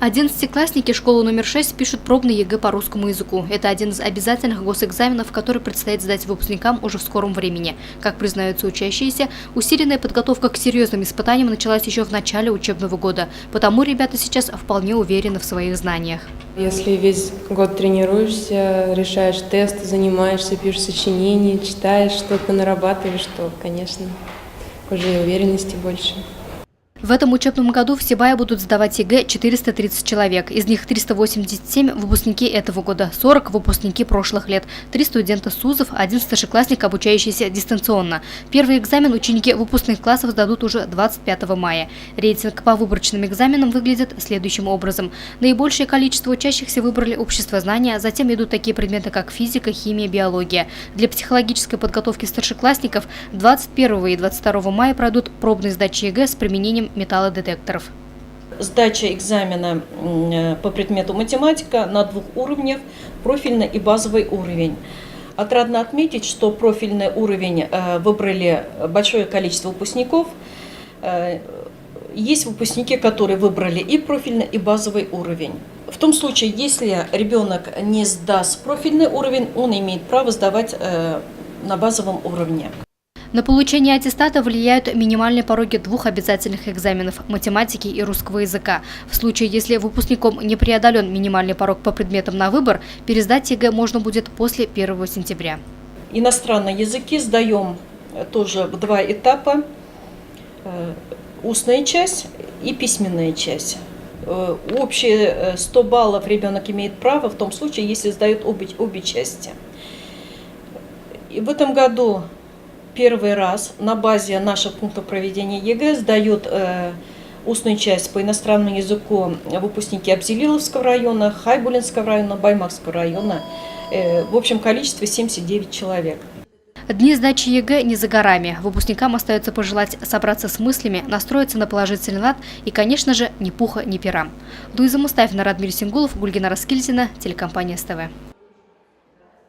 Одиннадцатиклассники школы номер 6 пишут пробный ЕГЭ по русскому языку. Это один из обязательных госэкзаменов, который предстоит сдать выпускникам уже в скором времени. Как признаются учащиеся, усиленная подготовка к серьезным испытаниям началась еще в начале учебного года. Потому ребята сейчас вполне уверены в своих знаниях. Если весь год тренируешься, решаешь тесты, занимаешься, пишешь сочинения, читаешь что-то, нарабатываешь, то, конечно, уже и уверенности больше. В этом учебном году в Сибае будут сдавать ЕГЭ 430 человек. Из них 387 – выпускники этого года, 40 – выпускники прошлых лет, 3 студента СУЗов, 1 старшеклассник, обучающийся дистанционно. Первый экзамен ученики выпускных классов сдадут уже 25 мая. Рейтинг по выборочным экзаменам выглядит следующим образом. Наибольшее количество учащихся выбрали обществознание, затем идут такие предметы, как физика, химия, биология. Для психологической подготовки старшеклассников 21 и 22 мая пройдут пробные сдачи ЕГЭ с применением металлодетекторов. Сдача экзамена по предмету математика на 2 уровнях, профильный и базовый уровень. Отрадно отметить, что профильный уровень выбрали большое количество выпускников. Есть выпускники, которые выбрали и профильный, и базовый уровень. В том случае, если ребенок не сдаст профильный уровень, он имеет право сдавать на базовом уровне. На получение аттестата влияют минимальные пороги 2 обязательных экзаменов – математики и русского языка. В случае, если выпускником не преодолен минимальный порог по предметам на выбор, пересдать ЕГЭ можно будет после 1 сентября. Иностранные языки сдаем тоже в 2 этапа – устная часть и письменная часть. Общие 100 баллов ребенок имеет право в том случае, если сдает обе части. И в этом году первый раз на базе наших пунктов проведения ЕГЭ сдают устную часть по иностранному языку выпускники Абзелиловского района, Хайбулинского района, Баймакского района. В общем количестве 79 человек. Дни сдачи ЕГЭ не за горами. Выпускникам остается пожелать собраться с мыслями, настроиться на положительный лад и, конечно же, ни пуха, ни пера. Луиза Мустафина, Радмир Сингулов, Гульгина Раскильдина, телекомпания СТВ.